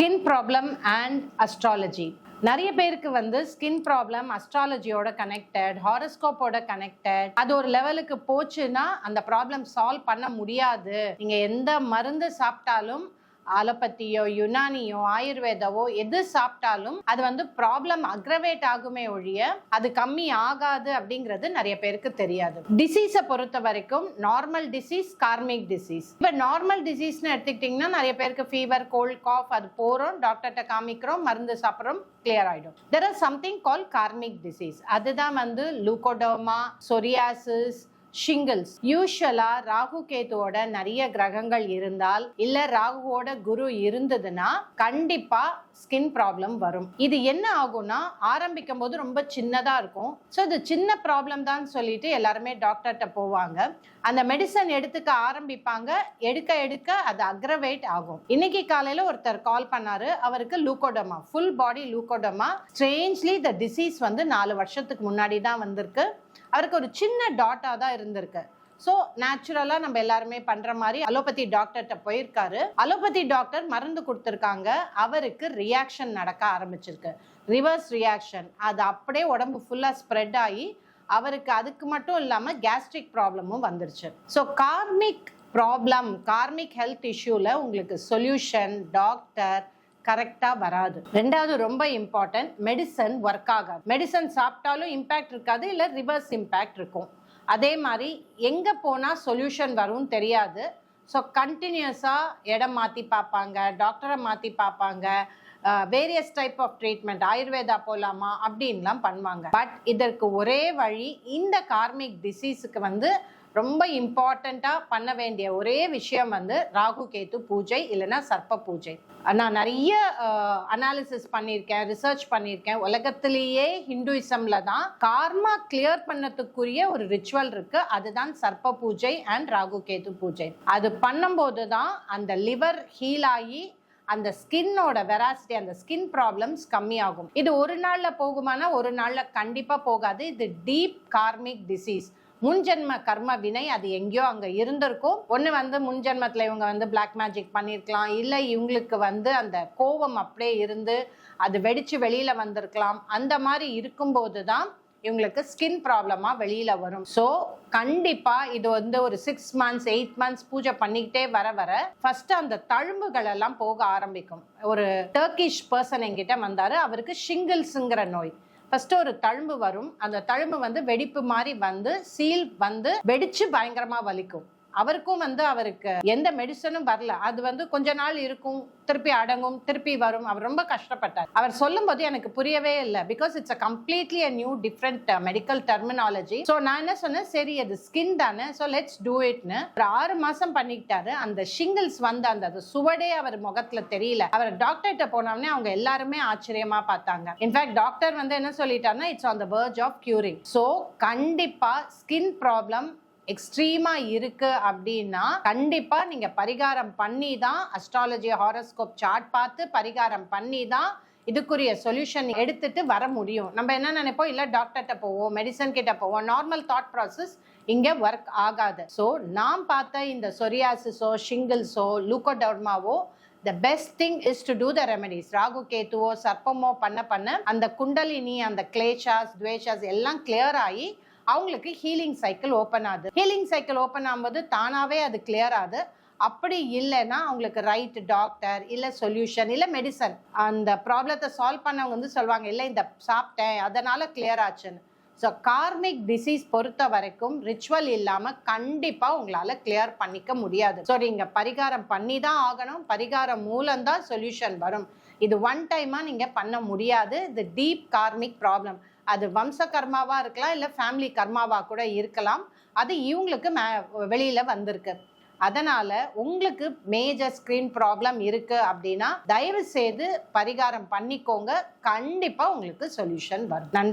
Skin problem and astrology. நிறைய பேருக்கு வந்து ஸ்கின் ப்ராப்ளம் அஸ்ட்ராலஜியோட கனெக்டட், ஹாரோஸ்கோப்போட கனெக்டட். அது ஒரு லெவலுக்கு போச்சுன்னா அந்த ப்ராப்ளம் சால்வ் பண்ண முடியாது. நீங்க எந்த மருந்து சாப்பிட்டாலும், அலோபதியோ யுனானியோ ஆயுர்வேதாவோ எது சாப்பிட்டாலும் அது வந்து ப்ராப்ளம் அக்ரவேட் ஆகுமே ஒழிய அது கம்மி ஆகாது அப்படிங்கிறது நிறைய பேருக்கு தெரியாது. டிசீஸை பொறுத்த வரைக்கும் நார்மல் டிசீஸ், கார்மிக் டிசீஸ். இப்ப நார்மல் டிசீஸ்னு எடுத்துக்கிட்டீங்கன்னா நிறைய பேருக்கு ஃபீவர், கோல்ட், காஃப், அது போறோம், டாக்டர்கிட்ட காமிக்கிறோம், மருந்து சாப்பிட்றோம், கிளியர் ஆயிடும். There or something call karmic disease. அதுதான் வந்து லூகோடோமா, சொரியாசிஸ், ஷிங்கிள்ஸ். யூஷுவலா ராகு கேதுவோட நிறைய கிரகங்கள் இருந்தால், இல்ல ராகுவோட குரு இருந்ததுன்னா கண்டிப்பா ஸ்கின் ப்ராப்ளம் வரும். இது என்ன ஆகும்னா ஆரம்பிக்கும் போது ரொம்ப சின்னதா இருக்கும். ஸோ இது சின்ன ப்ராப்ளம் தான் சொல்லிட்டு எல்லாருமே டாக்டர்கிட்ட போவாங்க. அந்த மெடிசன் எடுத்துக்க ஆரம்பிப்பாங்க. எடுக்க எடுக்க அது அக்ரவேட் ஆகும். இன்னைக்கு காலையில ஒருத்தர் கால் பண்ணாரு. அவருக்கு leucoderma, full body leucoderma. Strangely the disease வந்து 4 வருஷத்துக்கு முன்னாடி தான் வந்திருக்கு. அவருக்கு ஒரு சின்ன டாட்டா தான் இருந்திருக்கு. ஸோ நேச்சுரலா நம்ம எல்லாருமே பண்ற மாதிரி அலோபதி டாக்டர்கிட்ட போயிருக்காரு. அலோபதி டாக்டர் மருந்து கொடுத்துருக்காங்க. அவருக்கு ரியாக்ஷன் நடக்க ஆரம்பிச்சிருக்கு, ரிவர்ஸ் ரியாக்ஷன். அது அப்படியே உடம்பு ஃபுல்லா ஸ்ப்ரெட் ஆகி அவருக்கு அதுக்கு மட்டும் இல்லாம கேஸ்ட்ரிக் ப்ராப்ளமும் வந்துருச்சு. So karmic problem, karmic health இஷ்யூல உங்களுக்கு சொல்யூஷன் டாக்டர் கரெக்டா வராது. ரெண்டாவது ரொம்ப இம்பார்ட்டன்ட், மெடிசன் ஒர்க் ஆகாது. மெடிசன் சாப்பிட்டாலும் இம்பாக்ட் இருக்காது, இல்ல ரிவர்ஸ் இம்பாக்ட் இருக்கும். அதே மாதிரி எங்க போனா சொல்யூஷன் வரும்னு தெரியாது. ஸோ கண்டினியூஸா இடம் மாத்தி பார்ப்பாங்க, டாக்டரை மாத்தி பார்ப்பாங்க, various type of treatment, Ayurveda போலாமா அப்படின்லாம் பண்ணுவாங்க. பட் இதற்கு ஒரே வழி, இந்த கார்மிக் டிசீஸுக்கு வந்து ரொம்ப இம்பார்ட்டண்டா பண்ண வேண்டிய ஒரே விஷயம் வந்து ராகு கேது பூஜை, இல்லைன்னா சர்ப்ப பூஜை. நான் நிறைய அனாலிசிஸ் பண்ணியிருக்கேன், ரிசர்ச் பண்ணியிருக்கேன். உலகத்திலேயே ஹிந்துயிசம்ல தான் கார்மா கிளியர் பண்ணதுக்குரிய ஒரு ரிச்சுவல் இருக்கு. அதுதான் சர்ப்ப பூஜை அண்ட் ராகு கேது பூஜை. அது பண்ணும்போது தான் அந்த லிவர் ஹீல் ஆகி அந்த ஸ்கின்னோட வெராசிட்டி, அந்த ஸ்கின் ப்ராப்ளம்ஸ் கம்மியாகும். இது ஒரு நாள்ல போகுமானா ஒரு நாள்ல கண்டிப்பா போகாது. இது டீப் கார்மிக் டிசீஸ், முன்ஜென்ம கர்ம வினை. அது எங்கேயோ அங்க இருந்திருக்கும். ஒண்ணு வந்து முன்ஜென்மத்துல இவங்க வந்து பிளாக் மேஜிக் பண்ணிருக்கலாம், இல்ல இவங்களுக்கு வந்து அந்த கோபம் அப்படியே இருந்து அது வெடிச்சு வெளியில வந்திருக்கலாம். அந்த மாதிரி இருக்கும்போது தான் இவங்களுக்கு ஸ்கின் ப்ராப்ளமா வெளியில வரும். ஸோ கண்டிப்பா இது வந்து ஒரு 6 months 8 months பூஜை பண்ணிக்கிட்டே வர வர ஃபர்ஸ்ட் அந்த தழும்புகள் எல்லாம் போக ஆரம்பிக்கும். ஒரு டர்க்கிஷ் பர்சன் என்கிட்ட வந்தாரு. அவருக்கு ஷிங்கிள்ஸ்ங்கிற நோய். ஃபர்ஸ்ட் ஒரு தழும்பு வரும். அந்த தழும்பு வந்து வெடிப்பு மாதிரி வந்து சீல் வந்து வெடிச்சு பயங்கரமா வலிக்கும். அவருக்கும் வந்து அவருக்கு எந்த மெடிசனும் வரல. அது வந்து கொஞ்ச நாள் இருக்கும், திருப்பி அடங்கும், திருப்பி வரும். அவர் ரொம்ப கஷ்டப்பட்டார். அவர் சொல்லும் போது எனக்கு புரியவே இல்லை. Because it's completely a new different medical terminology. So நான் என்ன சொன்னேன், சரி அது ஸ்கின் தானே, ஸோ லெட்ஸ் டூ இட்னு ஒரு 6 மாசம் பண்ணிக்கிட்டாரு. அந்த ஷிங்கிள்ஸ் வந்து அந்த சுவடே அவர் முகத்துல தெரியல. அவர் டாக்டர்கிட்ட போனோம்னே அவங்க எல்லாருமே ஆச்சரியமா பார்த்தாங்க. இன்ஃபேக்ட் டாக்டர் வந்து என்ன சொல்லிட்டாருன்னா, it's on the verge of curing. So கண்டிப்பா ஸ்கின் ப்ராப்ளம் எக்ஸ்ட்ரீமா இருக்கு அப்படின்னா கண்டிப்பா நீங்க பரிகாரம் பண்ணி தான், அஸ்ட்ராலஜி ஹாரோஸ்கோப் சார்ட் பார்த்து பரிகாரம் பண்ணி தான் இதுக்குரிய சொல்யூஷன் எடுத்துட்டு வர முடியும். நம்ம என்ன நினைப்போம், இல்ல டாக்டர்கிட்ட போவோம், மெடிசன் கிட்ட போவோம், நார்மல் தாட் ப்ராசஸ் இங்க ஒர்க் ஆகாது. ஸோ நாம் பார்த்த இந்த சொரியாசிஸோ ஷிங்கிள்ஸோ லூகோடர்மாவோ the best thing is to do the remedies. Rahu கேதுவோ சர்ப்பமோ பண்ண அந்த குண்டலினி, அந்த கிளேஷாஸ் துவேஷாஸ் எல்லாம் கிளியர் ஆகி அவங்களுக்கு ஹீலிங் சைக்கிள் ஓப்பன் ஆகுது. ஹீலிங் சைக்கிள் ஓப்பன் ஆகும்போது தானாவே அது கிளியர் ஆகுது. அப்படி இல்லைன்னா அவங்களுக்கு ரைட் டாக்டர், இல்ல சொல்யூஷன், இல்ல மெடிசன், அந்த ப்ராப்ளத்தை சால்வ் பண்ணவங்க வந்து சொல்லுவாங்க, இல்லை இந்த சாப்பிட்டேன் அதனால கிளியர் ஆச்சுன்னு. ஸோ கார்மிக் டிசீஸ் பொறுத்த வரைக்கும் ரிச்சுவல் இல்லாம கண்டிப்பா உங்களால கிளியர் பண்ணிக்க முடியாது. ஸோ நீங்க பரிகாரம் பண்ணி தான் ஆகணும். பரிகாரம் மூலம்தான் சொல்யூஷன் வரும். இது ஒன் டைமா நீங்க பண்ண முடியாது. இது டீப் கார்மிக் ப்ராப்ளம். அது வம்ச கர்மாவா இருக்கலாம், இல்ல ஃபேமிலி கர்மாவா கூட இருக்கலாம். அது இவங்களுக்கு வெளியில வந்திருக்கு. அதனால உங்களுக்கு மேஜர் ஸ்கின் ப்ராப்ளம் இருக்கு அப்படின்னா தயவு செய்து பரிகாரம் பண்ணிக்கோங்க. கண்டிப்பா உங்களுக்கு சொல்யூஷன் வரும். நன்றி.